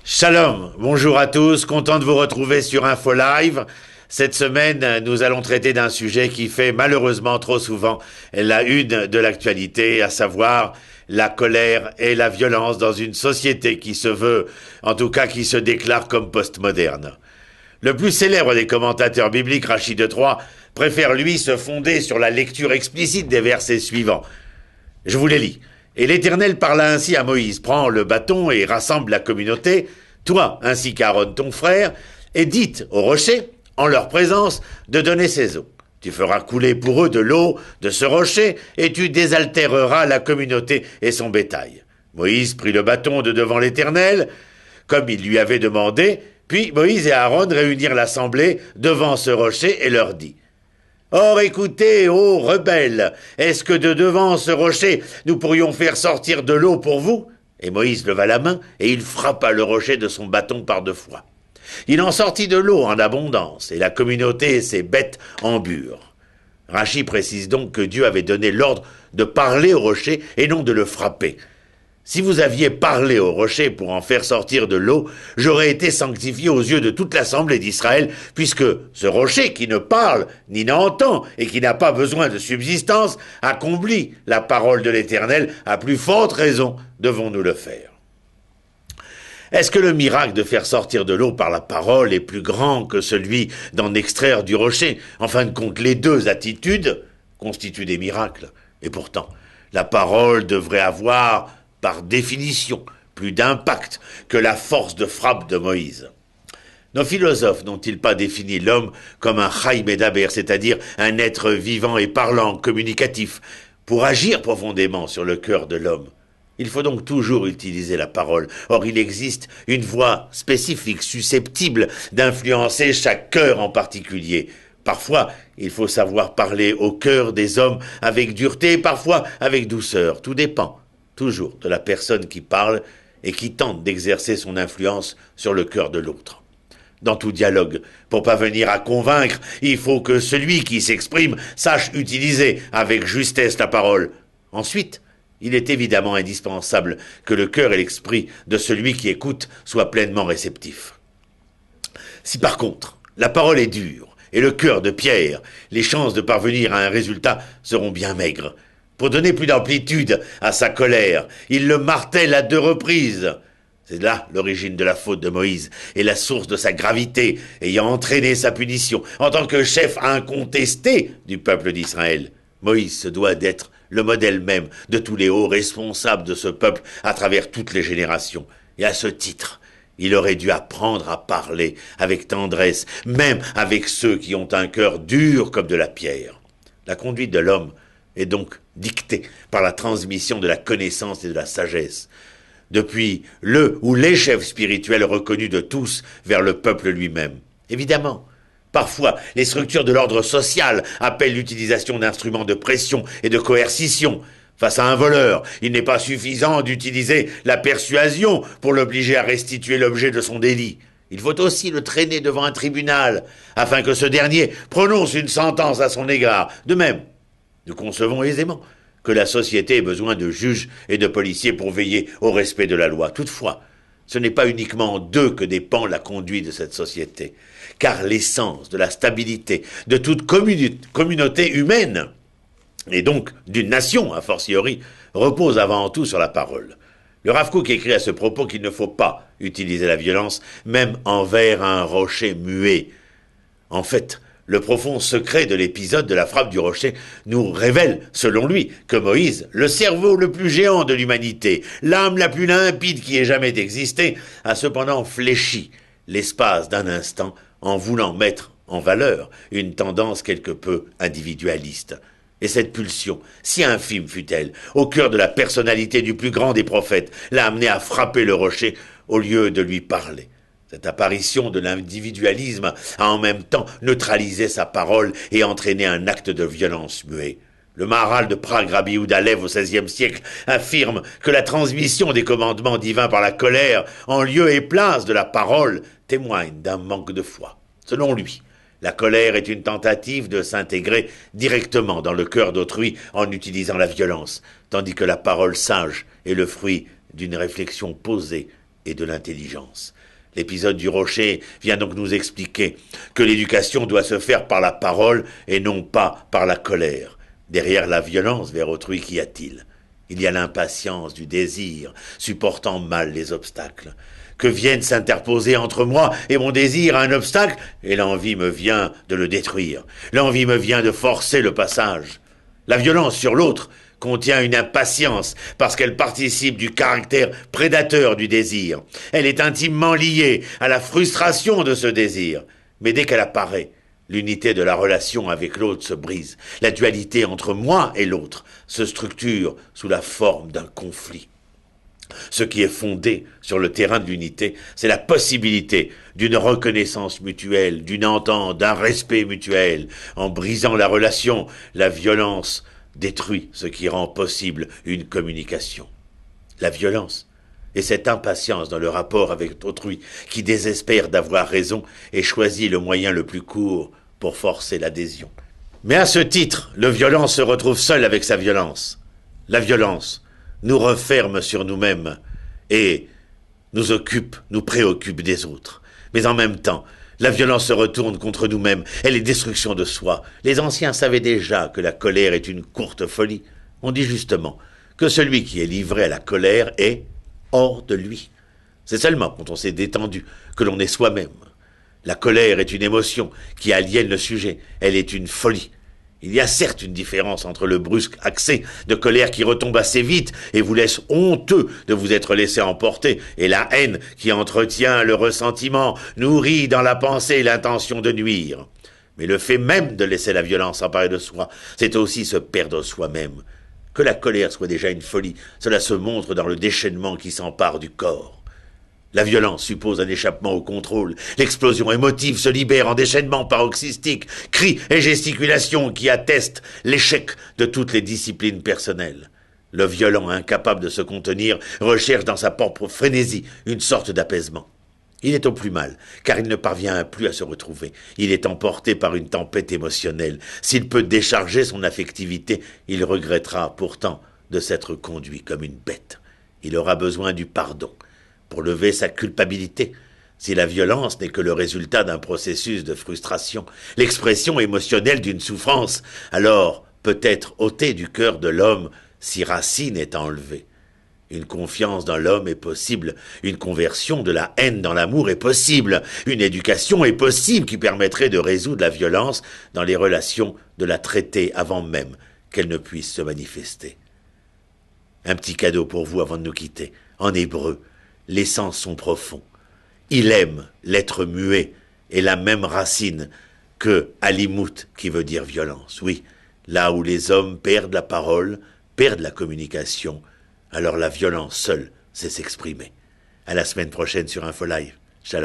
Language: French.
Shalom, bonjour à tous, content de vous retrouver sur Info Live. Cette semaine, nous allons traiter d'un sujet qui fait malheureusement trop souvent la une de l'actualité, à savoir la colère et la violence dans une société qui se veut, en tout cas qui se déclare comme postmoderne. Le plus célèbre des commentateurs bibliques, Rachid de Troyes, préfère lui se fonder sur la lecture explicite des versets suivants. Je vous les lis. Et l'Éternel parla ainsi à Moïse, prends le bâton et rassemble la communauté, toi ainsi qu'Aaron ton frère, et dites aux rochers, en leur présence, de donner ses eaux. Tu feras couler pour eux de l'eau de ce rocher, et tu désaltéreras la communauté et son bétail. Moïse prit le bâton de devant l'Éternel, comme il lui avait demandé, puis Moïse et Aaron réunirent l'assemblée devant ce rocher et leur dit, Or écoutez, ô rebelles, est-ce que de devant ce rocher nous pourrions faire sortir de l'eau pour vous ? Et Moïse leva la main, et il frappa le rocher de son bâton par deux fois. Il en sortit de l'eau en abondance, et la communauté et ses bêtes en burent. Rachi précise donc que Dieu avait donné l'ordre de parler au rocher et non de le frapper. Si vous aviez parlé au rocher pour en faire sortir de l'eau, j'aurais été sanctifié aux yeux de toute l'assemblée d'Israël, puisque ce rocher qui ne parle ni n'entend et qui n'a pas besoin de subsistance accomplit la parole de l'Éternel, à plus forte raison devons-nous le faire. Est-ce que le miracle de faire sortir de l'eau par la parole est plus grand que celui d'en extraire du rocher ? En fin de compte, les deux attitudes constituent des miracles. Et pourtant, la parole devrait avoir par définition, plus d'impact que la force de frappe de Moïse. Nos philosophes n'ont-ils pas défini l'homme comme un Chai Medaber, c'est-à-dire un être vivant et parlant, communicatif, pour agir profondément sur le cœur de l'homme? Il faut donc toujours utiliser la parole. Or, il existe une voix spécifique, susceptible d'influencer chaque cœur en particulier. Parfois, il faut savoir parler au cœur des hommes avec dureté, parfois avec douceur. Tout dépend toujours de la personne qui parle et qui tente d'exercer son influence sur le cœur de l'autre. Dans tout dialogue, pour parvenir à convaincre, il faut que celui qui s'exprime sache utiliser avec justesse la parole. Ensuite, il est évidemment indispensable que le cœur et l'esprit de celui qui écoute soient pleinement réceptifs. Si par contre, la parole est dure et le cœur de pierre, les chances de parvenir à un résultat seront bien maigres. Pour donner plus d'amplitude à sa colère, il le martèle à 2 reprises. C'est là l'origine de la faute de Moïse et la source de sa gravité ayant entraîné sa punition. En tant que chef incontesté du peuple d'Israël, Moïse se doit d'être le modèle même de tous les hauts responsables de ce peuple à travers toutes les générations. Et à ce titre, il aurait dû apprendre à parler avec tendresse, même avec ceux qui ont un cœur dur comme de la pierre. La conduite de l'homme est donc dictée par la transmission de la connaissance et de la sagesse, depuis le ou les chefs spirituels reconnus de tous vers le peuple lui-même. Évidemment, parfois, les structures de l'ordre social appellent l'utilisation d'instruments de pression et de coercition. Face à un voleur, il n'est pas suffisant d'utiliser la persuasion pour l'obliger à restituer l'objet de son délit. Il faut aussi le traîner devant un tribunal, afin que ce dernier prononce une sentence à son égard. De même, nous concevons aisément que la société ait besoin de juges et de policiers pour veiller au respect de la loi. Toutefois, ce n'est pas uniquement d'eux que dépend la conduite de cette société, car l'essence de la stabilité de toute communauté humaine, et donc d'une nation a fortiori, repose avant tout sur la parole. Le Rav Kook écrit à ce propos qu'il ne faut pas utiliser la violence, même envers un rocher muet. En fait, le profond secret de l'épisode de la frappe du rocher nous révèle, selon lui, que Moïse, le cerveau le plus géant de l'humanité, l'âme la plus limpide qui ait jamais existé, a cependant fléchi l'espace d'un instant en voulant mettre en valeur une tendance quelque peu individualiste. Et cette pulsion, si infime fut-elle, au cœur de la personnalité du plus grand des prophètes, l'a amené à frapper le rocher au lieu de lui parler. Cette apparition de l'individualisme a en même temps neutralisé sa parole et entraîné un acte de violence muet. Le Maharal de Prague, Rabbi Yehuda Lev, au XVIe siècle, affirme que la transmission des commandements divins par la colère, en lieu et place de la parole, témoigne d'un manque de foi. Selon lui, la colère est une tentative de s'intégrer directement dans le cœur d'autrui en utilisant la violence, tandis que la parole sage est le fruit d'une réflexion posée et de l'intelligence. L'épisode du rocher vient donc nous expliquer que l'éducation doit se faire par la parole et non pas par la colère. Derrière la violence vers autrui, qu'y a-t-il ? Il y a l'impatience du désir, supportant mal les obstacles. Que vienne s'interposer entre moi et mon désir un obstacle, et l'envie me vient de le détruire. L'envie me vient de forcer le passage. La violence sur l'autre contient une impatience parce qu'elle participe du caractère prédateur du désir. Elle est intimement liée à la frustration de ce désir. Mais dès qu'elle apparaît, l'unité de la relation avec l'autre se brise. La dualité entre moi et l'autre se structure sous la forme d'un conflit. Ce qui est fondé sur le terrain de l'unité, c'est la possibilité d'une reconnaissance mutuelle, d'une entente, d'un respect mutuel. En brisant la relation, la violence détruit ce qui rend possible une communication. La violence et cette impatience dans le rapport avec autrui qui désespère d'avoir raison et choisit le moyen le plus court pour forcer l'adhésion. Mais à ce titre, le violent se retrouve seul avec sa violence. La violence nous referme sur nous-mêmes et nous préoccupe des autres. Mais en même temps, la violence se retourne contre nous-mêmes, elle est destruction de soi. Les anciens savaient déjà que la colère est une courte folie. On dit justement que celui qui est livré à la colère est hors de lui. C'est seulement quand on s'est détendu que l'on est soi-même. La colère est une émotion qui aliène le sujet, elle est une folie. Il y a certes une différence entre le brusque accès de colère qui retombe assez vite et vous laisse honteux de vous être laissé emporter, et la haine qui entretient le ressentiment, nourrit dans la pensée l'intention de nuire. Mais le fait même de laisser la violence s'emparer de soi, c'est aussi se perdre soi-même. Que la colère soit déjà une folie, cela se montre dans le déchaînement qui s'empare du corps. La violence suppose un échappement au contrôle. L'explosion émotive se libère en déchaînement paroxystique, cris et gesticulations qui attestent l'échec de toutes les disciplines personnelles. Le violent, incapable de se contenir, recherche dans sa propre frénésie une sorte d'apaisement. Il est au plus mal, car il ne parvient plus à se retrouver. Il est emporté par une tempête émotionnelle. S'il peut décharger son affectivité, il regrettera pourtant de s'être conduit comme une bête. Il aura besoin du pardon pour lever sa culpabilité. Si la violence n'est que le résultat d'un processus de frustration, l'expression émotionnelle d'une souffrance, alors peut-être ôtée du cœur de l'homme si racine est enlevée. Une confiance dans l'homme est possible, une conversion de la haine dans l'amour est possible, une éducation est possible qui permettrait de résoudre la violence dans les relations, de la traiter avant même qu'elle ne puisse se manifester. Un petit cadeau pour vous avant de nous quitter. En hébreu, les sens sont profonds. Il aime l'être muet et la même racine que alimut qui veut dire violence. Oui, là où les hommes perdent la parole, perdent la communication, alors la violence seule sait s'exprimer. À la semaine prochaine sur InfoLive. Shalom.